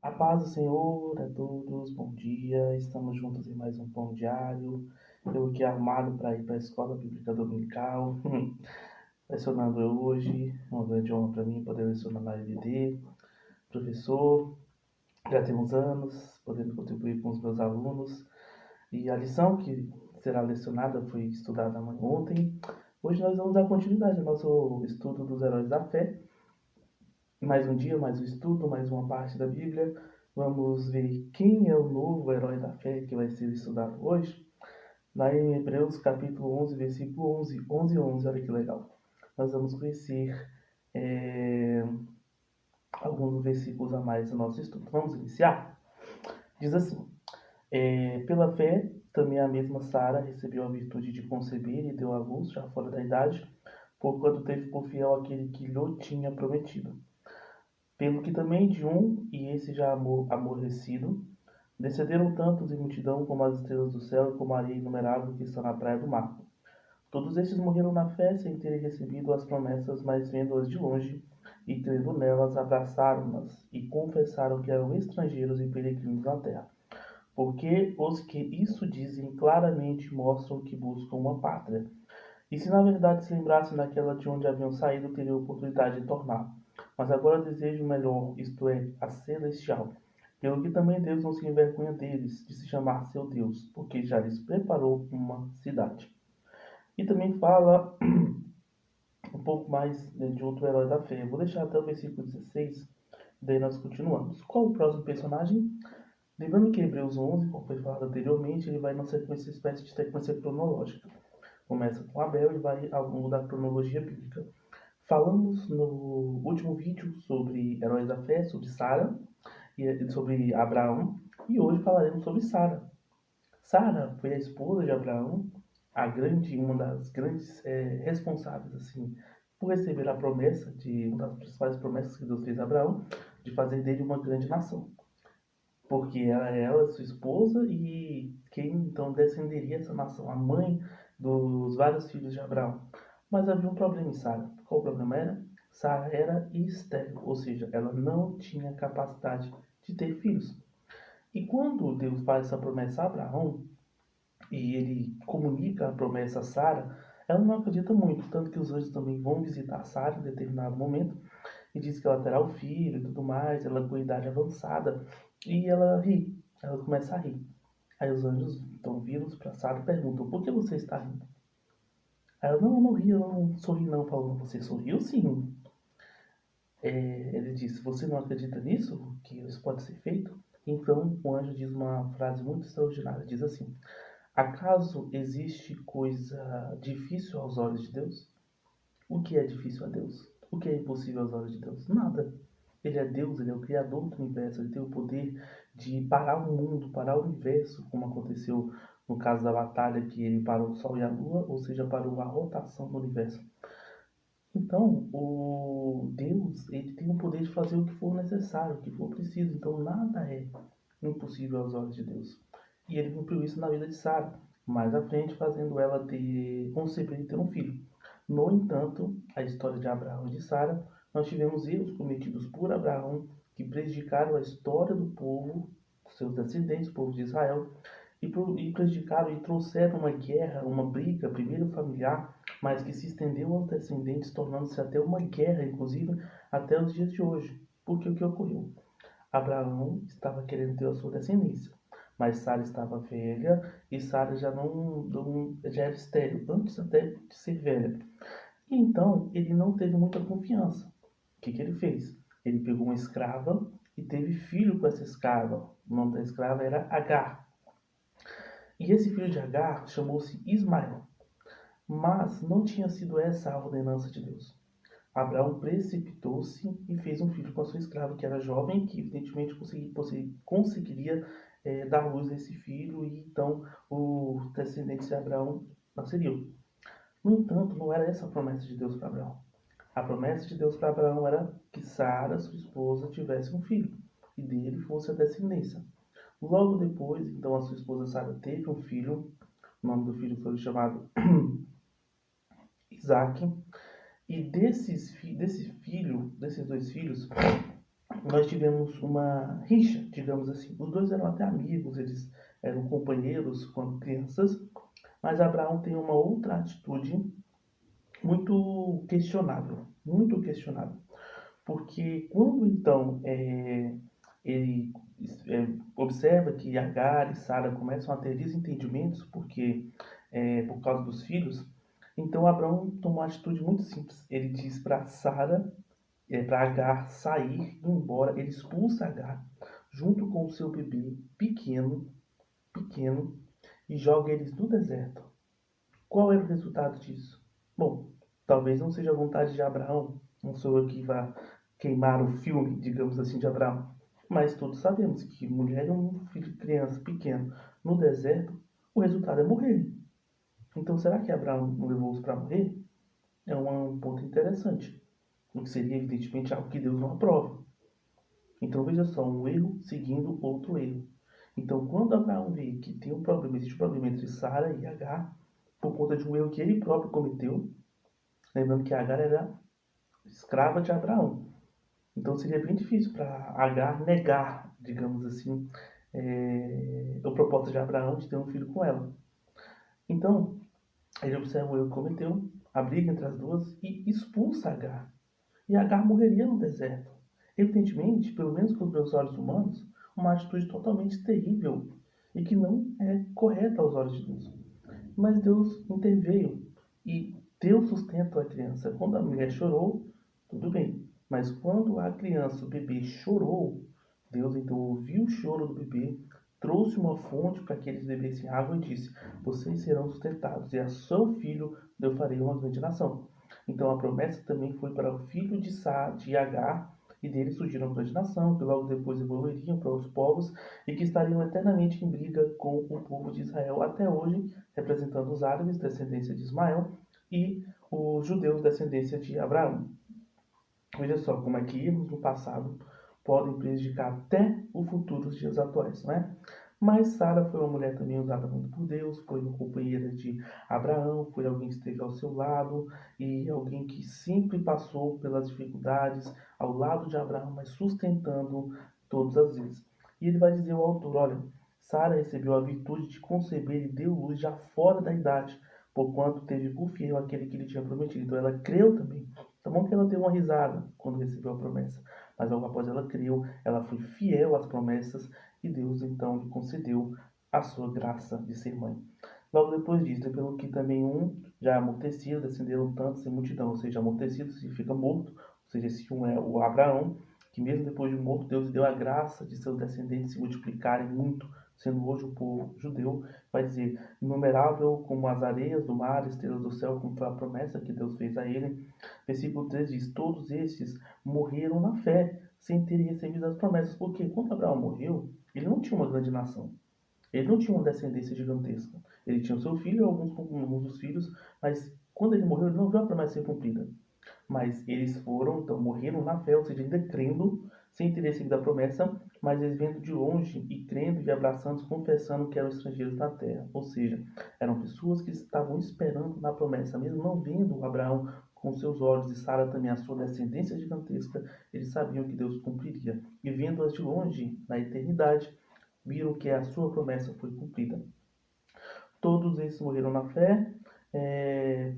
A paz do Senhor a todos, bom dia. Estamos juntos em mais um pão diário. Eu aqui arrumado para ir para a escola bíblica dominical, lecionando eu hoje. Uma grande honra para mim poder lecionar na EBD. Professor, já tem uns anos, podendo contribuir com os meus alunos. E a lição que será lecionada foi estudada ontem. Hoje nós vamos dar continuidade ao nosso estudo dos heróis da fé. Mais um dia, mais um estudo, mais uma parte da Bíblia. Vamos ver quem é o novo herói da fé que vai ser estudado hoje. Lá em Hebreus capítulo 11, versículo 11, olha que legal. Nós vamos conhecer alguns versículos a mais do nosso estudo. Vamos iniciar? Diz assim, pela fé, também a mesma Sara recebeu a virtude de conceber e deu à luz, já fora da idade, porquanto teve por fiel aquele que lhe tinha prometido. Pelo que também de um, e esse já amorrecido, descenderam tantos em multidão como as estrelas do céu e como a areia inumerável que está na praia do mar. Todos estes morreram na fé sem terem recebido as promessas, mas vendo-as de longe e crendo nelas, abraçaram-nas e confessaram que eram estrangeiros e peregrinos na terra. Porque os que isso dizem claramente mostram que buscam uma pátria. E se na verdade se lembrassem daquela de onde haviam saído, teriam oportunidade de tornar. Mas agora desejo melhor, isto é, a celestial. Pelo que também Deus não se envergonha deles, de se chamar seu Deus, porque já lhes preparou uma cidade. E também fala um pouco mais de outro herói da fé. Eu vou deixar até o versículo 16, daí nós continuamos. Qual o próximo personagem? Lembrando que Hebreus 11, como foi falado anteriormente, ele vai na sequência, espécie de sequência cronológica. Começa com Abel e vai ao longo da cronologia bíblica. Falamos no último vídeo sobre heróis da fé, sobre Sara e sobre Abraão, e hoje falaremos sobre Sara. Sara foi a esposa de Abraão, uma das grandes responsáveis assim por receber a promessa de uma das principais promessas que Deus fez a Abraão, de fazer dele uma grande nação, porque ela sua esposa e quem então descenderia essa nação, a mãe dos vários filhos de Abraão. Mas havia um problema em Sara. Qual o problema era? Sara era estéril, ou seja, ela não tinha capacidade de ter filhos. E quando Deus faz essa promessa a Abraão, e ele comunica a promessa a Sara, ela não acredita muito, tanto que os anjos também vão visitar Sara em determinado momento, e diz que ela terá o filho e tudo mais, ela com idade avançada, e ela ri, ela começa a rir. Aí os anjos então viram para Sara e perguntam, por que você está rindo? Aí ela, não, eu não ri, eu não sorri não, falando, você sorriu sim. Ele disse, você não acredita nisso? Que isso pode ser feito? Então o anjo diz uma frase muito extraordinária, diz assim, acaso existe coisa difícil aos olhos de Deus? O que é difícil a Deus? O que é impossível aos olhos de Deus? Nada. Ele é Deus, ele é o Criador do universo, ele tem o poder de parar o mundo, parar o universo, como aconteceu no caso da batalha, que ele parou o Sol e a Lua, ou seja, parou a rotação do universo. Então, o Deus, ele tem o poder de fazer o que for necessário, o que for preciso. Então, nada é impossível aos olhos de Deus. E ele cumpriu isso na vida de Sara, mais à frente, fazendo ela conceber e ter um filho. No entanto, a história de Abraão e de Sara, nós tivemos erros cometidos por Abraão que prejudicaram a história do povo, dos seus descendentes, o povo de Israel, e prejudicaram e trouxeram uma guerra, uma briga, primeiro familiar, mas que se estendeu aos descendentes, tornando-se até uma guerra, inclusive até os dias de hoje. Porque o que ocorreu? Abraão estava querendo ter a sua descendência, mas Sara estava velha e Sara já era estéril, antes até de ser velha. E então ele não teve muita confiança. O que ele fez? Ele pegou uma escrava e teve filho com essa escrava. O nome da escrava era Agar. E esse filho de Agar chamou-se Ismael. Mas não tinha sido essa a ordenança de Deus. Abraão precipitou-se e fez um filho com a sua escrava, que era jovem, que evidentemente conseguiria dar luz a esse filho, e então o descendente de Abraão nasceria. No entanto, não era essa a promessa de Deus para Abraão. A promessa de Deus para Abraão era que Sara, sua esposa, tivesse um filho, e dele fosse a descendência. Logo depois, então, a sua esposa Sara teve um filho, o nome do filho foi chamado Isaac, e desses dois filhos, nós tivemos uma rixa, digamos assim. Os dois eram até amigos, eles eram companheiros quando crianças, mas Abraão tem uma outra atitude muito questionável, porque quando então ele observa que Agar e Sara começam a ter desentendimentos porque por causa dos filhos, então Abraão toma uma atitude muito simples. Ele diz para Sara, para Agar sair, ir embora. Ele expulsa Agar junto com o seu bebê pequeno, e joga eles no deserto. Qual era o resultado disso? Bom, talvez não seja a vontade de Abraão, não sou eu que vá queimar o filme, digamos assim, de Abraão. Mas todos sabemos que mulher e um filho de criança pequeno no deserto, o resultado é morrer. Então, será que Abraão não levou-os para morrer? É um ponto interessante, o que seria evidentemente algo que Deus não aprova. Então, veja só, um erro seguindo outro erro. Então, quando Abraão vê que tem existe um problema entre Sara e Agar, por conta de um erro que ele próprio cometeu, lembrando que Agar era escrava de Abraão. Então seria bem difícil para Agar negar, digamos assim, o propósito de Abraão de ter um filho com ela. Então, ele observa o erro que cometeu, a briga entre as duas e expulsa Agar. E Agar morreria no deserto. Evidentemente, pelo menos com os meus olhos humanos, uma atitude totalmente terrível e que não é correta aos olhos de Deus. Mas Deus interveio e deu sustento à criança. Quando a mulher chorou, tudo bem. Mas quando a criança, o bebê, chorou, Deus então ouviu o choro do bebê, trouxe uma fonte para que eles bebessem água e disse: vocês serão sustentados, e a seu filho eu farei uma grande nação. Então a promessa também foi para o filho de Agar, e dele surgiram uma grande nação, que logo depois evoluiriam para os povos e que estariam eternamente em briga com o povo de Israel até hoje, representando os árabes, descendência de Ismael, e os judeus, descendência de Abraão. Veja só como é que erros no passado podem prejudicar até o futuro dos dias atuais, não é? Mas Sara foi uma mulher também usada muito por Deus, foi uma companheira de Abraão, foi alguém que esteve ao seu lado e alguém que sempre passou pelas dificuldades ao lado de Abraão, mas sustentando todas as vezes. E ele vai dizer ao autor, olha, Sara recebeu a virtude de conceber e deu luz já fora da idade, porquanto teve por fiel aquele que lhe tinha prometido. Então ela creu também. Tá bom que ela deu uma risada quando recebeu a promessa, mas logo após ela creu, ela foi fiel às promessas e Deus então lhe concedeu a sua graça de ser mãe. Logo depois disso, pelo que também já amortecido, descenderam tantos em multidão, ou seja, amortecido significa morto, ou seja, esse um é o Abraão, que mesmo depois de morto, Deus deu a graça de seus descendentes se multiplicarem muito, sendo hoje o povo judeu, vai dizer, inumerável como as areias do mar, estrelas do céu, como foi a promessa que Deus fez a ele. Versículo 3 diz, todos estes morreram na fé, sem terem recebido as promessas, porque quando Abraão morreu, ele não tinha uma grande nação. Ele não tinha uma descendência gigantesca. Ele tinha o seu filho e alguns dos filhos, mas quando ele morreu, ele não viu a promessa ser cumprida. Mas eles foram, então, morreram na fé, ou seja, ainda crendo, sem ter recebido a promessa, mas eles vendo de longe e crendo e abraçando, confessando que eram estrangeiros na terra. Ou seja, eram pessoas que estavam esperando na promessa, mesmo não vendo Abraão com seus olhos e Sara também a sua descendência gigantesca, eles sabiam que Deus cumpriria. E vendo-as de longe, na eternidade, viram que a sua promessa foi cumprida. Todos esses morreram na fé,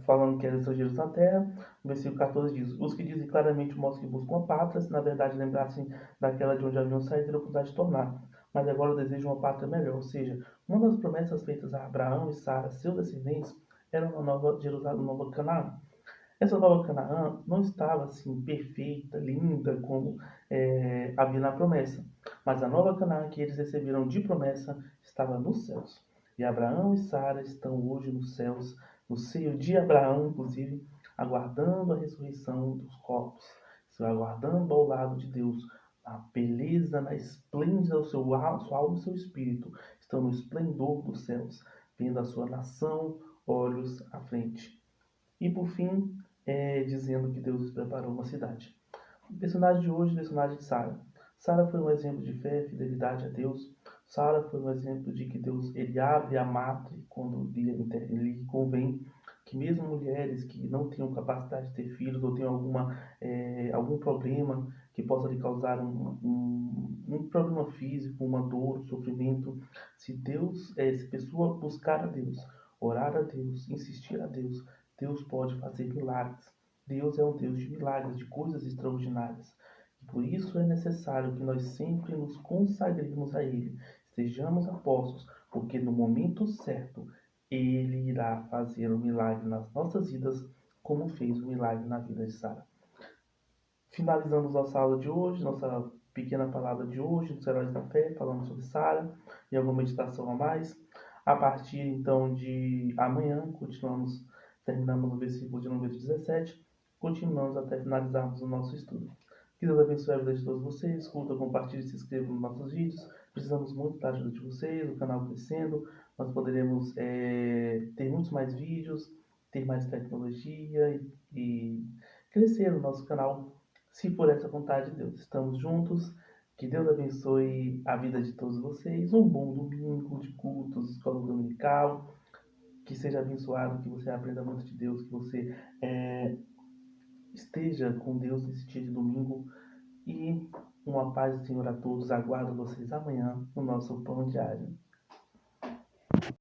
falando que eram estrangeiros na terra. O versículo 14 diz, os que dizem claramente o modo que buscam a pátria, se na verdade lembrassem daquela de onde haviam saído, teriam oportunidade de tornar. Mas agora desejam uma pátria melhor. Ou seja, uma das promessas feitas a Abraão e Sara, seus descendentes, era uma nova Jerusalém, uma nova Canaã. Essa nova Canaã não estava assim perfeita, linda, como havia na promessa. Mas a nova Canaã que eles receberam de promessa estava nos céus. E Abraão e Sara estão hoje nos céus, no seio de Abraão, inclusive, aguardando a ressurreição dos corpos, aguardando ao lado de Deus a beleza, na esplêndida do sua alma e seu espírito, estão no esplendor dos céus, vendo a sua nação, olhos à frente. E por fim, dizendo que Deus lhes preparou uma cidade. O personagem de hoje é o personagem de Sara. Sara foi um exemplo de fé, fidelidade a Deus. Sara foi um exemplo de que Deus ele abre a matre quando lhe convém, que mesmo mulheres que não tinham capacidade de ter filhos ou tinham algum problema que possa lhe causar um problema físico, uma dor, um sofrimento. Se a pessoa buscar a Deus, orar a Deus, insistir a Deus, Deus pode fazer milagres. Deus é um Deus de milagres, de coisas extraordinárias. E por isso é necessário que nós sempre nos consagremos a Ele, estejamos apostos, porque no momento certo Ele irá fazer um milagre nas nossas vidas, como fez o milagre na vida de Sara. Finalizamos nossa aula de hoje, nossa pequena palavra de hoje, dos heróis da fé, falando sobre Sara e alguma meditação a mais. A partir então de amanhã, terminamos o versículo de número 17, continuamos até finalizarmos o nosso estudo. Que Deus abençoe a vida de todos vocês, curta, compartilhe, se inscreva nos nossos vídeos. Precisamos muito da ajuda de vocês, o canal crescendo, nós poderemos ter muitos mais vídeos, ter mais tecnologia e crescer no nosso canal, se for essa vontade de Deus. Estamos juntos, que Deus abençoe a vida de todos vocês, um bom domingo de cultos, escola dominical, que seja abençoado, que você aprenda muito de Deus, que você esteja com Deus nesse dia de domingo, e uma paz do Senhor a todos. Aguardo vocês amanhã no nosso pão diário.